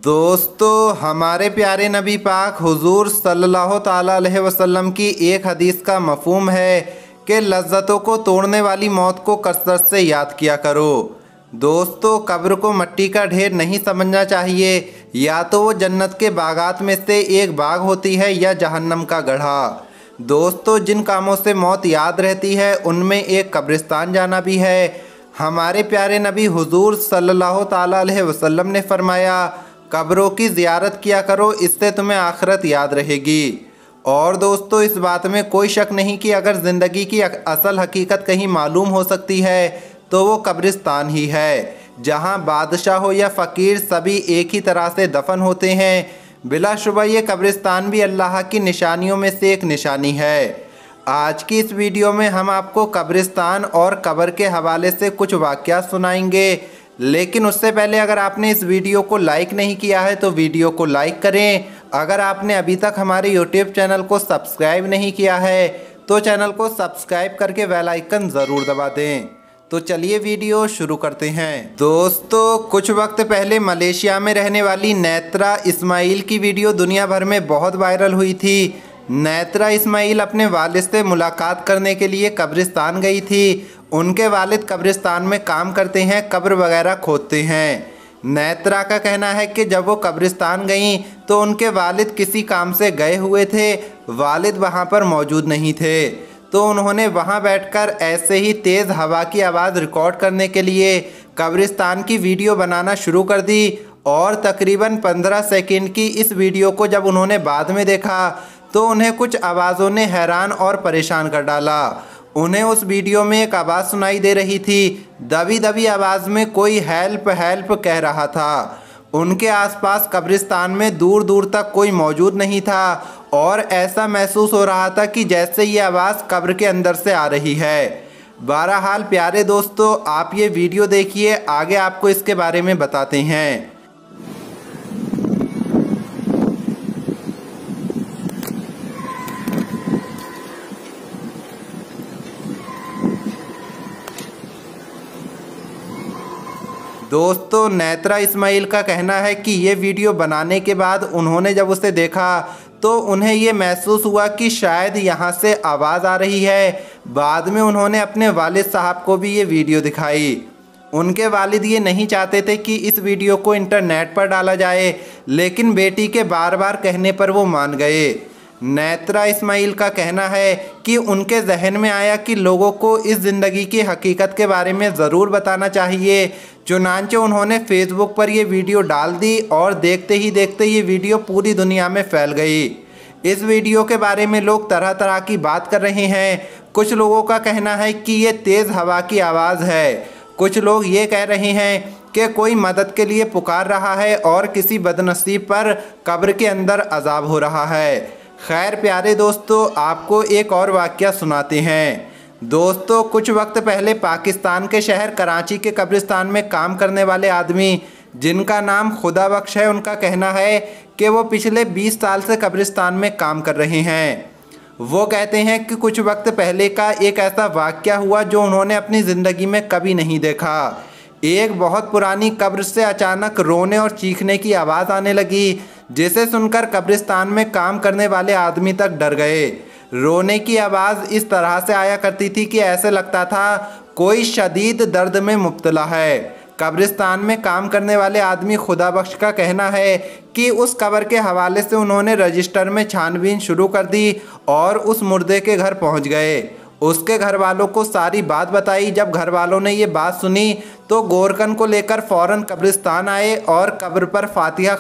दोस्तों, हमारे प्यारे नबी पाक हुजूर सल्लल्लाहु ताला अलैहि वसल्लम की एक हदीस का मफ़हूम है कि लज्जतों को तोड़ने वाली मौत को कसरत से याद किया करो। दोस्तों, कब्र को मिट्टी का ढेर नहीं समझना चाहिए। या तो वो जन्नत के बागात में से एक बाग होती है या जहन्नम का गड्ढा। दोस्तों, जिन कामों से मौत याद रहती है उनमें एक कब्रिस्तान जाना भी है। हमारे प्यारे नबी हुजूर सल्लल्लाहु ताला अलैहि वसल्लम ने फरमाया, कब्रों की ज़ियारत किया करो, इससे तुम्हें आखिरत याद रहेगी। और दोस्तों, इस बात में कोई शक नहीं कि अगर ज़िंदगी की असल हकीकत कहीं मालूम हो सकती है तो वो कब्रिस्तान ही है, जहां बादशाह हो या फ़कीर सभी एक ही तरह से दफन होते हैं। बिलाशुबह ये कब्रिस्तान भी अल्लाह की निशानियों में से एक निशानी है। आज की इस वीडियो में हम आपको कब्रिस्तान और कब्र के हवाले से कुछ वाक़यात सुनाएंगे। लेकिन उससे पहले अगर आपने इस वीडियो को लाइक नहीं किया है तो वीडियो को लाइक करें। अगर आपने अभी तक हमारे यूट्यूब चैनल को सब्सक्राइब नहीं किया है तो चैनल को सब्सक्राइब करके बेल आइकन ज़रूर दबा दें। तो चलिए वीडियो शुरू करते हैं। दोस्तों, कुछ वक्त पहले मलेशिया में रहने वाली नेत्रा इस्माइल की वीडियो दुनिया भर में बहुत वायरल हुई थी। नेत्रा इस्माइल अपने वालिद से मुलाकात करने के लिए कब्रिस्तान गई थी। उनके वालिद कब्रिस्तान में काम करते हैं, कब्र वगैरह खोदते हैं। नेत्रा का कहना है कि जब वो कब्रिस्तान गईं तो उनके वालिद किसी काम से गए हुए थे, वालिद वहाँ पर मौजूद नहीं थे। तो उन्होंने वहाँ बैठकर ऐसे ही तेज़ हवा की आवाज़ रिकॉर्ड करने के लिए कब्रिस्तान की वीडियो बनाना शुरू कर दी। और तकरीबन 15 सेकंड की इस वीडियो को जब उन्होंने बाद में देखा तो उन्हें कुछ आवाज़ों ने हैरान और परेशान कर डाला। उन्हें उस वीडियो में एक आवाज़ सुनाई दे रही थी। दबी दबी आवाज़ में कोई हेल्प हेल्प कह रहा था। उनके आसपास कब्रिस्तान में दूर दूर तक कोई मौजूद नहीं था और ऐसा महसूस हो रहा था कि जैसे ये आवाज़ कब्र के अंदर से आ रही है। बहरहाल प्यारे दोस्तों, आप ये वीडियो देखिए, आगे आपको इसके बारे में बताते हैं। दोस्तों, नेत्रा इस्माइल का कहना है कि ये वीडियो बनाने के बाद उन्होंने जब उसे देखा तो उन्हें ये महसूस हुआ कि शायद यहाँ से आवाज़ आ रही है। बाद में उन्होंने अपने वालिद साहब को भी ये वीडियो दिखाई। उनके वालिद ये नहीं चाहते थे कि इस वीडियो को इंटरनेट पर डाला जाए, लेकिन बेटी के बार बार कहने पर वो मान गए। नेत्रा इस्माइल का कहना है कि उनके जहन में आया कि लोगों को इस ज़िंदगी की हकीकत के बारे में ज़रूर बताना चाहिए। चुनांचे उन्होंने फेसबुक पर यह वीडियो डाल दी और देखते ही देखते ये वीडियो पूरी दुनिया में फैल गई। इस वीडियो के बारे में लोग तरह तरह की बात कर रहे हैं। कुछ लोगों का कहना है कि ये तेज़ हवा की आवाज़ है। कुछ लोग ये कह रहे हैं कि कोई मदद के लिए पुकार रहा है और किसी बदनसीब पर कब्र के अंदर अजाब हो रहा है। खैर प्यारे दोस्तों, आपको एक और वाक़या सुनाते हैं। दोस्तों, कुछ वक्त पहले पाकिस्तान के शहर कराची के कब्रिस्तान में काम करने वाले आदमी जिनका नाम खुदाबख्श है, उनका कहना है कि वो पिछले 20 साल से कब्रिस्तान में काम कर रहे हैं। वो कहते हैं कि कुछ वक्त पहले का एक ऐसा वाक़या हुआ जो उन्होंने अपनी ज़िंदगी में कभी नहीं देखा। एक बहुत पुरानी कब्र से अचानक रोने और चीखने की आवाज़ आने लगी, जिसे सुनकर कब्रिस्तान में काम करने वाले आदमी तक डर गए। रोने की आवाज़ इस तरह से आया करती थी कि ऐसे लगता था कोई शदीद दर्द में मुब्तला है। कब्रिस्तान में काम करने वाले आदमी खुदाबख्श का कहना है कि उस कब्र के हवाले से उन्होंने रजिस्टर में छानबीन शुरू कर दी और उस मुर्दे के घर पहुंच गए। उसके घर वालों को सारी बात बताई। जब घर वालों ने ये बात सुनी तो गोरकन को लेकर फ़ौरन कब्रिस्तान आए और कब्र पर फातिहा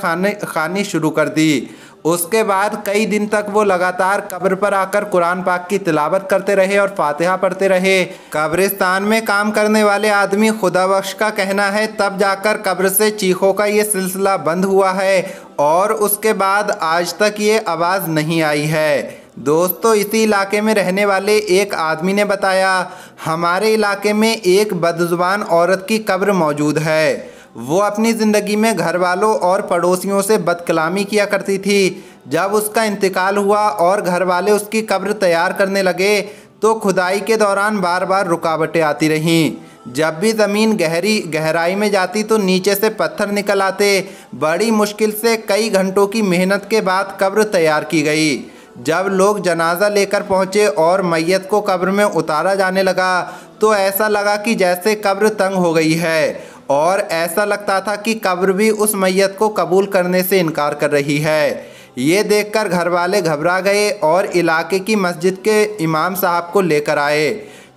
खानी शुरू कर दी। उसके बाद कई दिन तक वो लगातार कब्र पर आकर कुरान पाक की तिलावत करते रहे और फातिहा पढ़ते रहे। कब्रिस्तान में काम करने वाले आदमी खुदाबख्श का कहना है तब जाकर कब्र से चीखों का ये सिलसिला बंद हुआ है और उसके बाद आज तक ये आवाज़ नहीं आई है। दोस्तों, इसी इलाके में रहने वाले एक आदमी ने बताया, हमारे इलाके में एक बदजुबान औरत की कब्र मौजूद है। वो अपनी ज़िंदगी में घर वालों और पड़ोसियों से बदकलामी किया करती थी। जब उसका इंतकाल हुआ और घर वाले उसकी कब्र तैयार करने लगे तो खुदाई के दौरान बार बार रुकावटें आती रहीं। जब भी ज़मीन गहराई में जाती तो नीचे से पत्थर निकल आते। बड़ी मुश्किल से कई घंटों की मेहनत के बाद कब्र तैयार की गई। जब लोग जनाजा लेकर पहुँचे और मैयत को कब्र में उतारा जाने लगा तो ऐसा लगा कि जैसे कब्र तंग हो गई है और ऐसा लगता था कि कब्र भी उस मैयत को कबूल करने से इनकार कर रही है। ये देखकर घर वाले घबरा गए और इलाके की मस्जिद के इमाम साहब को लेकर आए,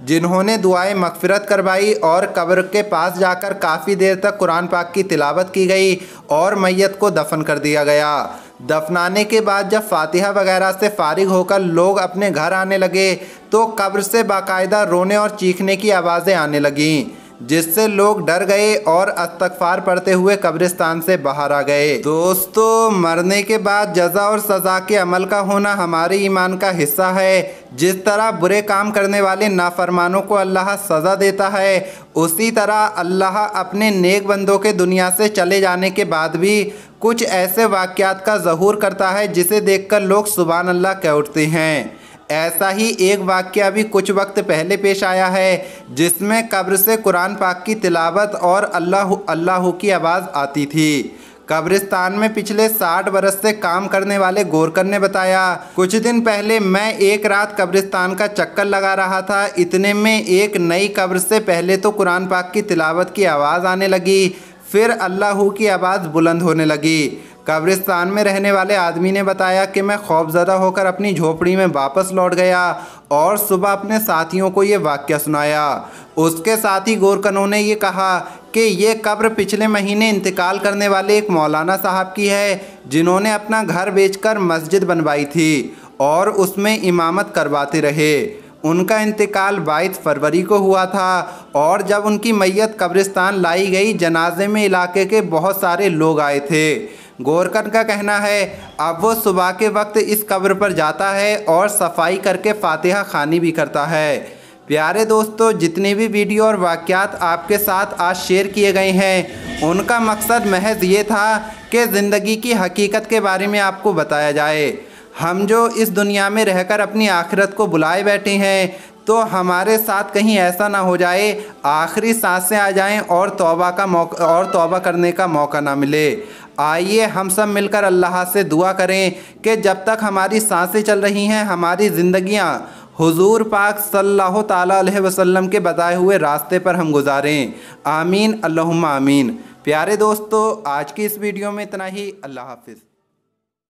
जिन्होंने दुआएं मगफिरत करवाई और कब्र के पास जाकर काफ़ी देर तक कुरान पाक की तिलावत की गई और मैयत को दफन कर दिया गया। दफनाने के बाद जब फातिहा वगैरह से फारिग होकर लोग अपने घर आने लगे तो कब्र से बाकायदा रोने और चीखने की आवाज़ें आने लगीं, जिससे लोग डर गए और इस्तग़फ़ार पढ़ते हुए कब्रिस्तान से बाहर आ गए। दोस्तों, मरने के बाद जज़ा और सज़ा के अमल का होना हमारे ईमान का हिस्सा है। जिस तरह बुरे काम करने वाले नाफरमानों को अल्लाह सज़ा देता है, उसी तरह अल्लाह अपने नेक बंदों के दुनिया से चले जाने के बाद भी कुछ ऐसे वाक़यात का ज़हूर करता है जिसे देखकर लोग सुभान अल्लाह कह उठते हैं। ऐसा ही एक वाक़या भी कुछ वक्त पहले पेश आया है, जिसमें कब्र से कुरान पाक की तिलावत और अल्लाह अल्लाह की आवाज़ आती थी। कब्रिस्तान में पिछले 60 बरस से काम करने वाले गोरकर ने बताया, कुछ दिन पहले मैं एक रात कब्रिस्तान का चक्कर लगा रहा था। इतने में एक नई कब्र से पहले तो कुरान पाक की तिलावत की आवाज़ आने लगी, फिर अल्लाह की आवाज़ बुलंद होने लगी। कब्रिस्तान में रहने वाले आदमी ने बताया कि मैं खौफज़दा होकर अपनी झोपड़ी में वापस लौट गया और सुबह अपने साथियों को ये वाक़या सुनाया। उसके साथी गोरकनों ने ये कहा कि ये कब्र पिछले महीने इंतकाल करने वाले एक मौलाना साहब की है, जिन्होंने अपना घर बेचकर मस्जिद बनवाई थी और उसमें इमामत करवाते रहे। उनका इंतकाल 22 फरवरी को हुआ था और जब उनकी मैयत कब्रिस्तान लाई गई, जनाजे में इलाके के बहुत सारे लोग आए थे। गोरकर का कहना है, अब वो सुबह के वक्त इस कब्र पर जाता है और सफाई करके फातिहा खानी भी करता है। प्यारे दोस्तों, जितने भी वीडियो और वाक़यात आपके साथ आज शेयर किए गए हैं, उनका मकसद महज ये था कि ज़िंदगी की हकीकत के बारे में आपको बताया जाए। हम जो इस दुनिया में रहकर अपनी आखिरत को बुलाए बैठे हैं, तो हमारे साथ कहीं ऐसा ना हो जाए आखिरी सांसें आ जाएं और तौबा करने का मौका ना मिले। आइए हम सब मिलकर अल्लाह से दुआ करें कि जब तक हमारी सांसें चल रही हैं, हमारी ज़िंदगियां हुजूर पाक सल्लल्लाहु ताला अलैहि वसल्लम के बताए हुए रास्ते पर हम गुजारें। आमीन अल्लाहुम्मा आमीन। प्यारे दोस्तों, आज की इस वीडियो में इतना ही। अल्लाह हाफिज़।